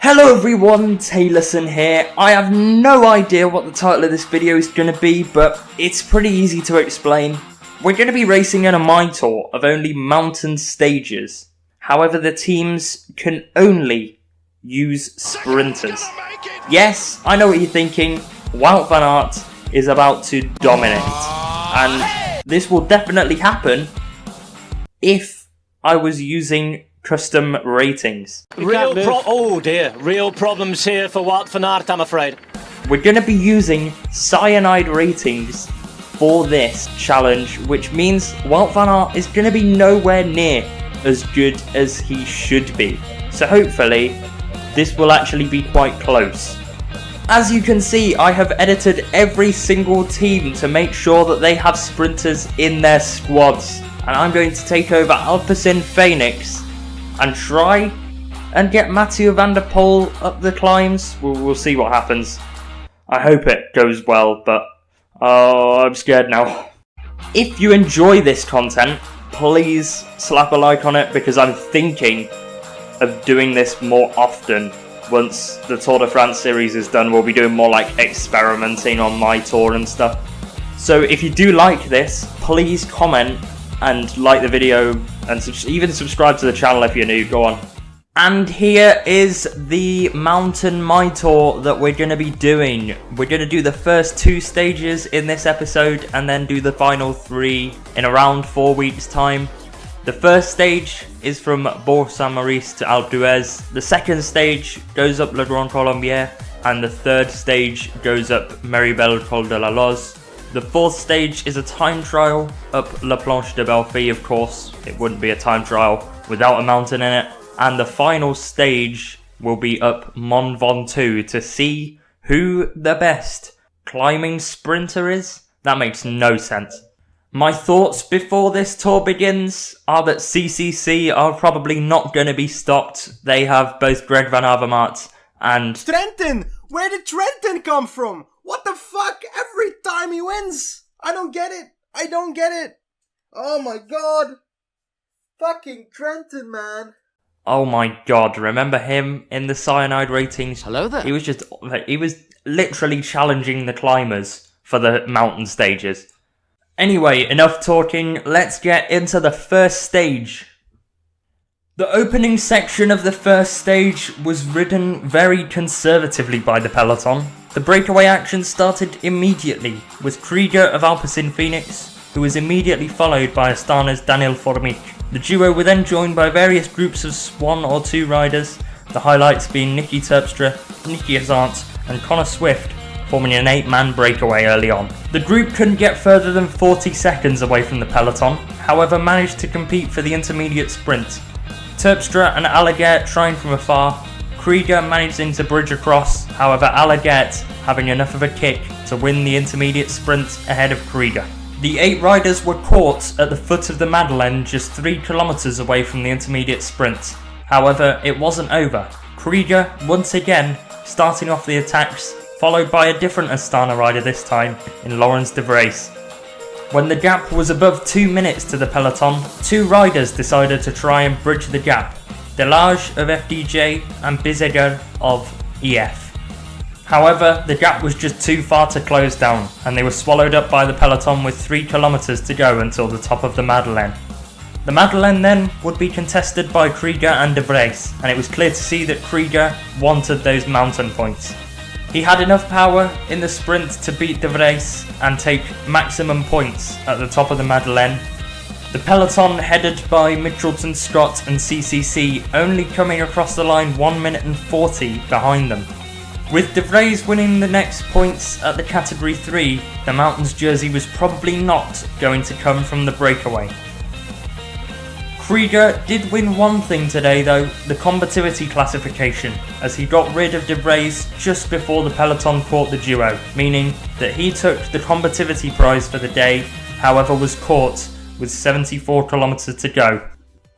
Hello everyone, Taylorson here. I have no idea what the title of this video is going to be, but it's pretty easy to explain. We're going to be racing in a Tour of only mountain stages. However, the teams can only use sprinters. Yes, I know what you're thinking. Wout van Aert is about to dominate. And this will definitely happen if I was using custom ratings. Real problems here for Wout van Aert, I'm afraid. We're going to be using cyanide ratings for this challenge, which means Wout van Aert is going to be nowhere near as good as he should be. So hopefully this will actually be quite close. As you can see, I have edited every single team to make sure that they have sprinters in their squads. And I'm going to take over Alpe Phoenix and try and get Mathieu van der Poel up the climbs. We'll see what happens. I hope it goes well, but I'm scared now. If you enjoy this content, please slap a like on it, because I'm thinking of doing this more often. Once the Tour de France series is done, we'll be doing more like experimenting on my tour and stuff. So if you do like this, please comment and like the video, and even subscribe to the channel if you're new. Go on. And here is the mountain Tour that we're going to be doing. We're going to do the first 2 stages in this episode, and then do the final 3 in around 4 weeks time. The first stage is from Bourg-Saint-Maurice to Alpe d'Huez. The second stage goes up Le Grand Colombiere, and the third stage goes up Méribel Col de la Loze. The fourth stage is a time trial up La Planche de Belfi, of course. It wouldn't be a time trial without a mountain in it. And the final stage will be up Mont Ventoux to see who the best climbing sprinter is. That makes no sense. My thoughts before this tour begins are that CCC are probably not going to be stopped. They have both Greg van Avermaet and Trentin! Where did Trentin come from? What the fuck? Every time he wins! I don't get it! I don't get it! Oh my god! Fucking Trentin, man! Oh my god, remember him in the cyanide ratings? Hello there. He was literally challenging the climbers for the mountain stages. Anyway, enough talking, let's get into the first stage. The opening section of the first stage was ridden very conservatively by the peloton. The breakaway action started immediately with Krieger of Alpe Phoenix, who was immediately followed by Astana's Daniel Formic. The duo were then joined by various groups of 1 or 2 riders, the highlights being Nicky Terpstra, Nicky Hazant and Connor Swift, forming an 8-man breakaway early on. The group couldn't get further than 40 seconds away from the peloton, however managed to compete for the intermediate sprint. Terpstra and Aert trying from afar, Krieger managing to bridge across, however Aert having enough of a kick to win the intermediate sprint ahead of Krieger. The 8 riders were caught at the foot of the Madeleine, just 3 kilometers away from the intermediate sprint. However, it wasn't over. Krieger, once again, starting off the attacks, followed by a different Astana rider this time, in Laurens de Vries. When the gap was above 2 minutes to the peloton, 2 riders decided to try and bridge the gap, Delage of FDJ and Bizeger of EF. However, the gap was just too far to close down, and they were swallowed up by the peloton with 3 kilometers to go until the top of the Madeleine. The Madeleine then would be contested by Krieger and de Vries, and it was clear to see that Krieger wanted those mountain points. He had enough power in the sprint to beat de Vries and take maximum points at the top of the Madeleine. The peloton, headed by Mitchelton Scott and CCC, only coming across the line 1 minute and 40 behind them. With de Vries winning the next points at the Category 3, the Mountains jersey was probably not going to come from the breakaway. Krieger did win one thing today though, the combativity classification, as he got rid of de Vries just before the peloton caught the duo, meaning that he took the combativity prize for the day, however was caught with 74 kilometers to go.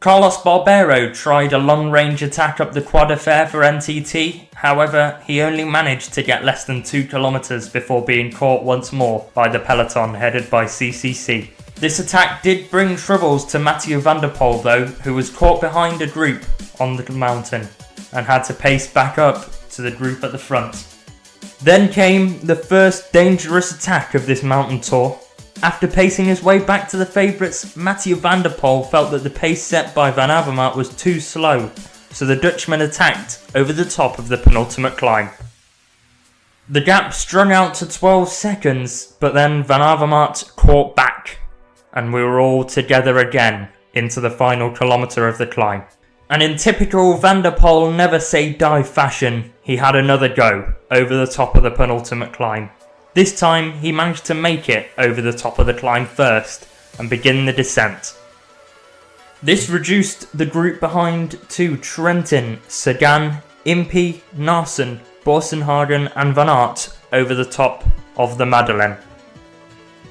Carlos Barbero tried a long-range attack up the Croix de Fer for NTT, however he only managed to get less than 2 kilometers before being caught once more by the peloton headed by CCC. This attack did bring troubles to Mathieu van der Poel though, who was caught behind a group on the mountain. and had to pace back up to the group at the front. Then came the first dangerous attack of this mountain tour. After pacing his way back to the favourites, Mathieu van der Poel felt that the pace set by Van Avermaet was too slow, so the Dutchman attacked over the top of the penultimate climb. The gap strung out to 12 seconds, but then Van Avermaet caught back, and we were all together again into the final kilometre of the climb. And in typical Van der Poel never say die fashion, he had another go over the top of the penultimate climb. This time he managed to make it over the top of the climb first and begin the descent. This reduced the group behind to Trentin, Sagan, Impey, Naesen, Boassenhagen and Van Aert over the top of the Madeleine.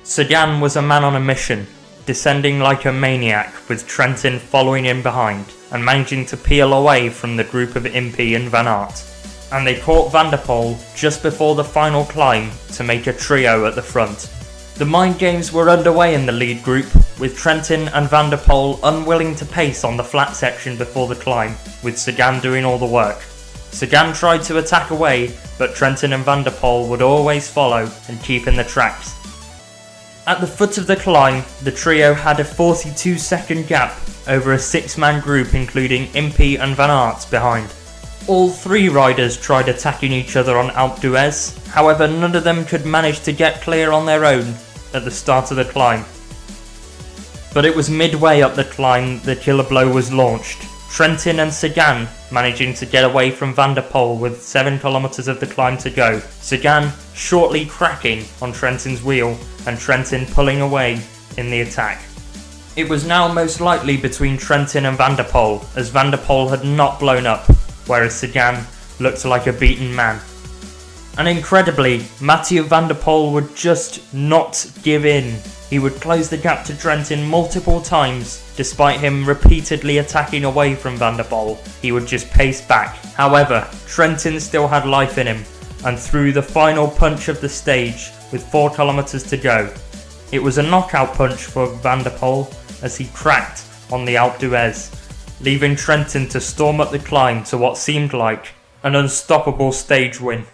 Sagan was a man on a mission, descending like a maniac with Trentin following in behind and managing to peel away from the group of Impey and Van Aert. And they caught Van der Poel just before the final climb to make a trio at the front. The mind games were underway in the lead group, with Trentin and Van der Poel unwilling to pace on the flat section before the climb, with Sagan doing all the work. Sagan tried to attack away, but Trentin and Van der Poel would always follow and keep in the tracks. At the foot of the climb, the trio had a 42-second gap over a 6-man group including Impey and Van Aert behind. All 3 riders tried attacking each other on Alpe d'Huez, however none of them could manage to get clear on their own at the start of the climb. But it was midway up the climb the killer blow was launched, Trentin and Sagan managing to get away from Van der Poel with 7 kilometres of the climb to go, Sagan shortly cracking on Trentin's wheel and Trentin pulling away in the attack. It was now most likely between Trentin and Van der Poel, as Van der Poel had not blown up, whereas Sagan looked like a beaten man. And incredibly, Mathieu van der Poel would just not give in. He would close the gap to Trentin multiple times, despite him repeatedly attacking away from Van der Poel. He would just pace back. However, Trentin still had life in him, and threw the final punch of the stage with 4 kilometres to go. It was a knockout punch for Van der Poel as he cracked on the Alpe d'Huez, leaving Trentin to storm up the climb to what seemed like an unstoppable stage win.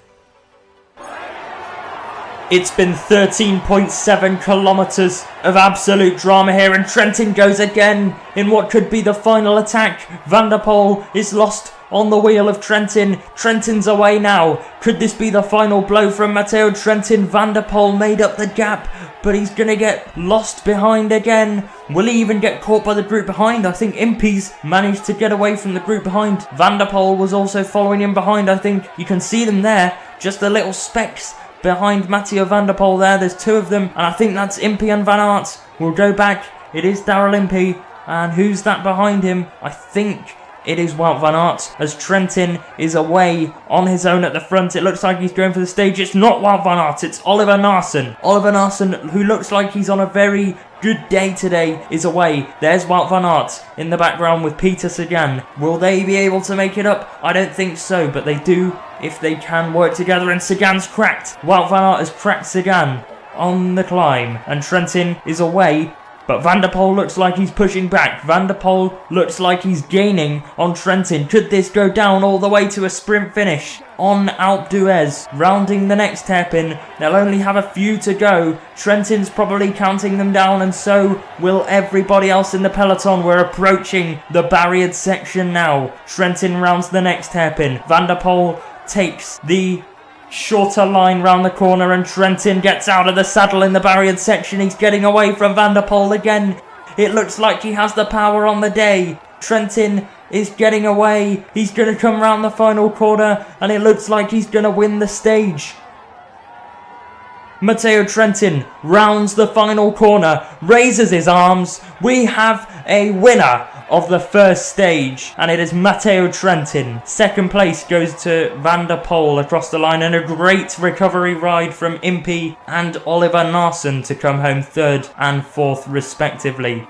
It's been 13.7 kilometres of absolute drama here, and Trentin goes again in what could be the final attack. Van der Poel is lost on the wheel of Trentin. Trentin's away now. Could this be the final blow from Matteo Trentin? Van der Poel made up the gap, but he's going to get lost behind again. Will he even get caught by the group behind? I think Impey's managed to get away from the group behind. Van der Poel was also following him behind. I think you can see them there, just the little specks behind Mathieu van der Poel there. There's 2 of them, and I think that's Impey and Van Aert. We'll go back. It is Daryl Impey, and who's that behind him? I think it is Wout van Aert, as Trentin is away on his own at the front. It looks like he's going for the stage. It's not Wout van Aert, it's Oliver Naesen. Oliver Naesen, who looks like he's on a very good day today, is away. There's Wout van Aert in the background with Peter Sagan. Will they be able to make it up? I don't think so, but they do if they can work together, and Sagan's cracked. Wout van Aert has cracked Sagan on the climb, and Trentin is away. But Van der Poel looks like he's pushing back. Van der Poel looks like he's gaining on Trentin. Could this go down all the way to a sprint finish on Alpe d'Huez? Rounding the next hairpin, they'll only have a few to go. Trentin's probably counting them down, and so will everybody else in the peloton. We're approaching the barriered section now. Trentin rounds the next hairpin. Van der Poel takes the shorter line round the corner, and Trentin gets out of the saddle in the barriered section. He's getting away from Van der Poel again. It looks like he has the power on the day. Trentin is getting away. He's going to come round the final corner, and it looks like he's going to win the stage. Matteo Trentin rounds the final corner, raises his arms. We have a winner of the first stage, and it is Matteo Trentin. Second place goes to Van der Poel across the line, and a great recovery ride from Impey and Oliver Naesen to come home 3rd and 4th respectively.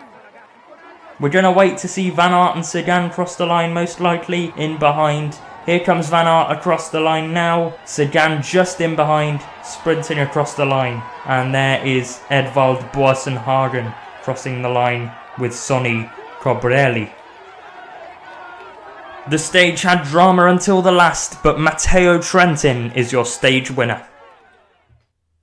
We're going to wait to see Van Aert and Sagan cross the line, most likely in behind. Here comes Van Aert across the line now. Sagan just in behind, sprinting across the line. And there is Edvald Boassenhagen crossing the line with Sonny Colombiere. The stage had drama until the last, but Matteo Trentin is your stage winner.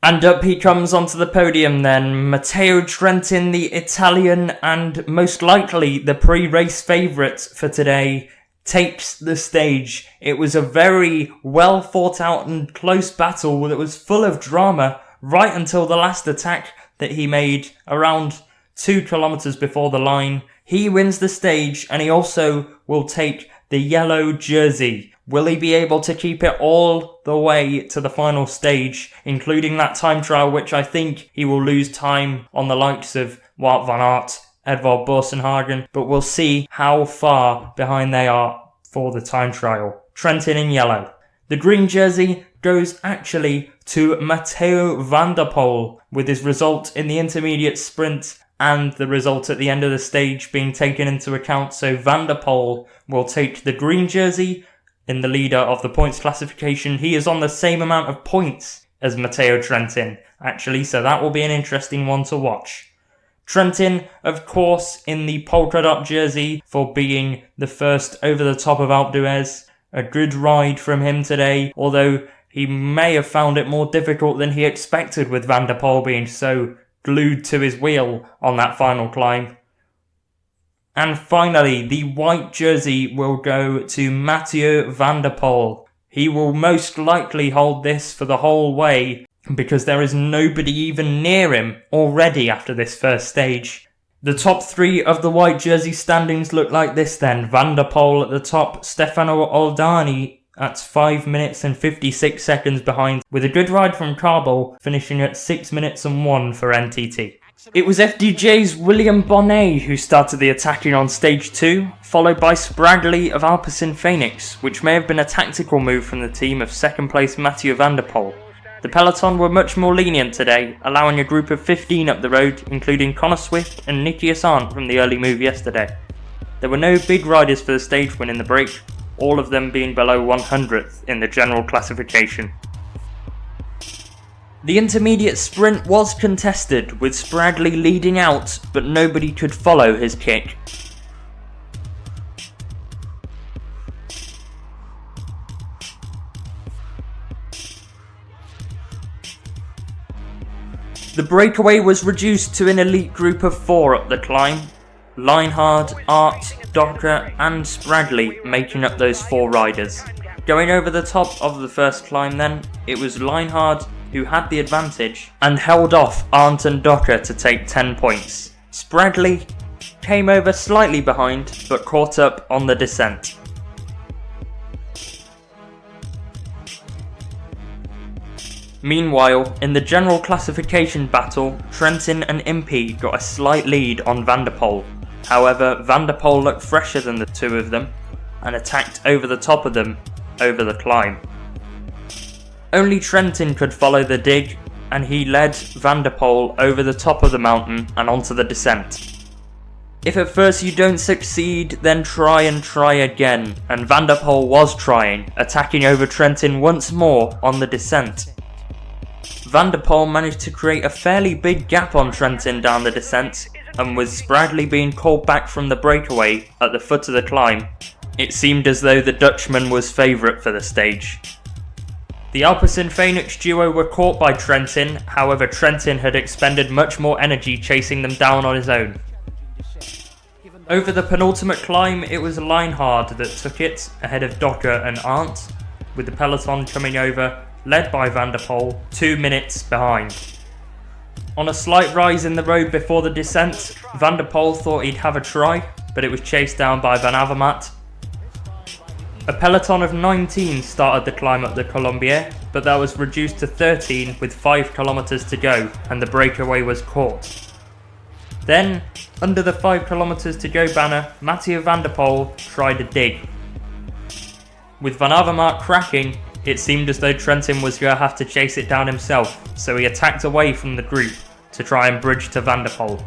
And up he comes onto the podium then, Matteo Trentin, the Italian and most likely the pre-race favourite for today, takes the stage. It was a very well thought out and close battle that was full of drama right until the last attack that he made around 2 kilometers before the line. He wins the stage and he also will take the yellow jersey. Will he be able to keep it all the way to the final stage, including that time trial, which I think he will lose time on the likes of Wout van Aert, Edvald Boasson, but we'll see how far behind they are for the time trial. Trentin in yellow. The green jersey goes actually to Matteo van der Poel, with his result in the intermediate sprint and the result at the end of the stage being taken into account. So Van der Poel will take the green jersey in the leader of the points classification. He is on the same amount of points as Matteo Trentin, actually, so that will be an interesting one to watch. Trentin, of course, in the polka dot jersey for being the first over the top of Alpe d'Huez. A good ride from him today, although he may have found it more difficult than he expected with Van der Poel being so glued to his wheel on that final climb. And finally, the white jersey will go to Mathieu van der Poel. He will most likely hold this for the whole way because there is nobody even near him already after this first stage. The top 3 of the white jersey standings look like this then. Van der Poel at the top, Stefano Oldani at 5 minutes and 56 seconds behind, with a good ride from Carbol finishing at 6 minutes and 1 for NTT. It was FDJ's William Bonnet who started the attacking on stage 2, followed by Spragley of Alpecin Phoenix, which may have been a tactical move from the team of second place Mathieu van der Poel. The peloton were much more lenient today, allowing a group of 15 up the road, including Connor Swift and Nikias Arndt from the early move yesterday. There were no big riders for the stage win in the break, all of them being below 100th in the general classification. The intermediate sprint was contested, with Spragley leading out, but nobody could follow his kick. The breakaway was reduced to an elite group of 4 up the climb. Lienhard, Aert, Docker and Spragley making up those 4 riders. Going over the top of the first climb then, it was Lienhard who had the advantage and held off Arndt and Docker to take 10 points. Spragley came over slightly behind but caught up on the descent. Meanwhile, in the general classification battle, Trentin and Impey got a slight lead on Van der Poel. However, Van der Poel looked fresher than the two of them and attacked over the top of them over the climb. Only Trentin could follow the dig, and he led Van der Poel over the top of the mountain and onto the descent. If at first you don't succeed, then try again, and Van der Poel was trying, attacking over Trentin once more on the descent. Van der Poel managed to create a fairly big gap on Trentin down the descent, and with Spragley being called back from the breakaway at the foot of the climb, it seemed as though the Dutchman was favourite for the stage. The Alpecin Phoenix duo were caught by Trentin, however Trentin had expended much more energy chasing them down on his own. Over the penultimate climb, it was Lienhard that took it, ahead of Docker and Arndt, with the peloton coming over, led by Van der Poel, 2 minutes behind. On a slight rise in the road before the descent, Van der Poel thought he'd have a try, but it was chased down by Van Avermaet. A peloton of 19 started the climb up the Colombiere, but that was reduced to 13 with 5 kilometers to go, and the breakaway was caught. Then, under the 5 kilometers to go banner, Mathieu van der Poel tried a dig. With Van Avermaet cracking, it seemed as though Trentin was going to have to chase it down himself, so he attacked away from the group to try and bridge to Van der Poel.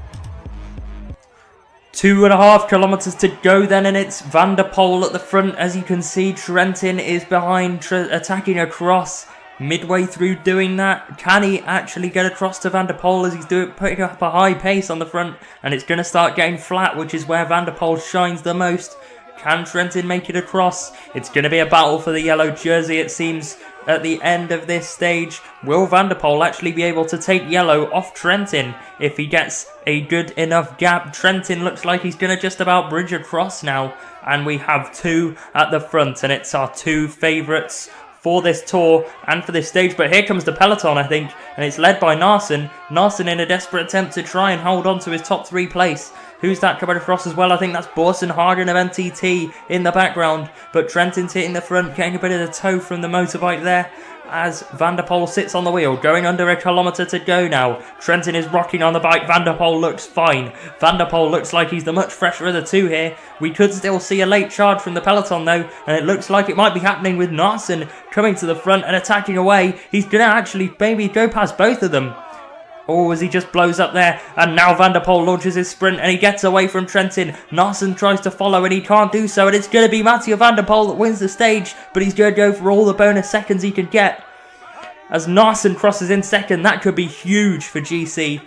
2.5 kilometers to go then, and it's Van der Poel at the front. As you can see, Trentin is behind, attacking across. Midway through doing that, can he actually get across to Van der Poel as he's putting up a high pace on the front, and it's going to start getting flat, which is where Van der Poel shines the most. Can Trentin make it across? It's going to be a battle for the yellow jersey, it seems, at the end of this stage. Will Van der Poel actually be able to take yellow off Trentin if he gets a good enough gap? Trentin looks like he's going to just about bridge across now. And we have two at the front, and it's our two favourites for this tour and for this stage. But here comes the peloton, I think, and it's led by Narsson. Narsson in a desperate attempt to try and hold on to his top 3 place. Who's that coming across as well? I think that's Borsen Hagen of NTT in the background. But Trentin's hitting the front, getting a bit of the toe from the motorbike there, as Van der Poel sits on the wheel, going under a kilometre to go now. Trentin is rocking on the bike. Van der Poel looks fine. Van der Poel looks like he's the much fresher of the two here. We could still see a late charge from the peloton though, and it looks like it might be happening with Narsson coming to the front and attacking away. He's going to actually maybe go past both of them. Or as he just blows up there, and now Van der Poel launches his sprint and he gets away from Trentin. Narsson tries to follow and he can't do so, and it's going to be Mathieu Van der Poel that wins the stage, but he's going to go for all the bonus seconds he can get. As Narsson crosses in second, that could be huge for GC.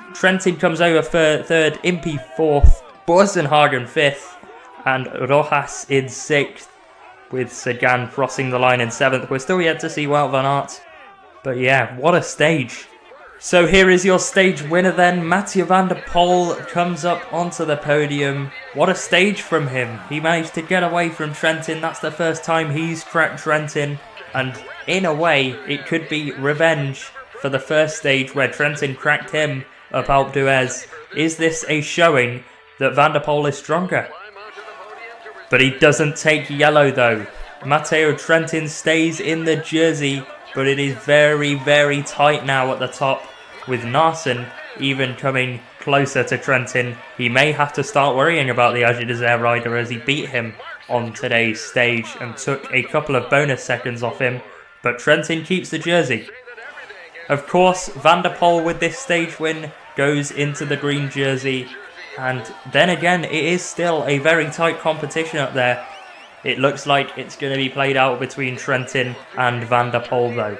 Trentin comes over for third, Impey fourth, Borsenhagen fifth, and Rojas in sixth, with Sagan crossing the line in seventh. We're still yet to see Wout van Aert, but yeah, what a stage. So here is your stage winner then. Mathieu Van der Poel comes up onto the podium. What a stage from him. He managed to get away from Trentin. That's the first time he's cracked Trentin. And in a way, it could be revenge for the first stage where Trentin cracked him up Alpe d'Huez. Is this a showing that Van der Poel is stronger? But he doesn't take yellow though. Matteo Trentin stays in the jersey, but it is very, very tight now at the top, with Narsson even coming closer to Trentin. He may have to start worrying about the Age d'Isère rider, as he beat him on today's stage and took a couple of bonus seconds off him, but Trentin keeps the jersey. Of course, Van der Poel with this stage win goes into the green jersey, and then again, it is still a very tight competition up there. It looks like it's going to be played out between Trentin and Van der Poel though.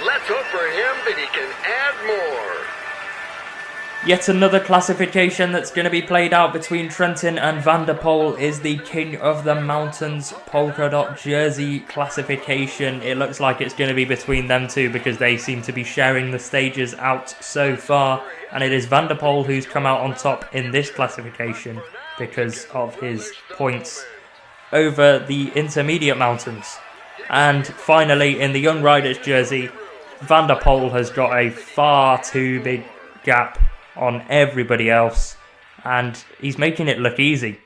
Let's hope for him that he can add more. Yet another classification that's going to be played out between Trentin and Van der Poel is the King of the Mountains polka dot jersey classification. It looks like it's going to be between them two because they seem to be sharing the stages out so far. And it is Van der Poel who's come out on top in this classification because of his points over the intermediate mountains. And finally, in the Young Riders jersey, Van der Poel has got a far too big gap on everybody else, and he's making it look easy.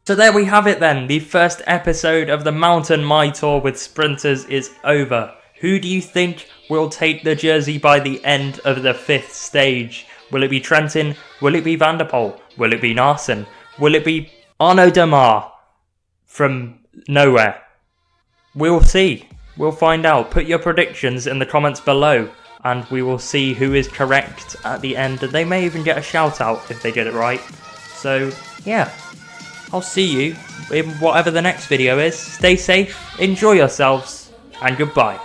So there we have it then. The first episode of the Mountain My Tour with sprinters is over. Who do you think will take the jersey by the end of the 5th stage? Will it be Trentin? Will it be Van der Poel? Will it be Narsson? Will it be Arnaud Démare from nowhere? We'll see. We'll find out. Put your predictions in the comments below, and we will see who is correct at the end. They may even get a shout out if they get it right. So yeah, I'll see you in whatever the next video is. Stay safe, enjoy yourselves, and goodbye.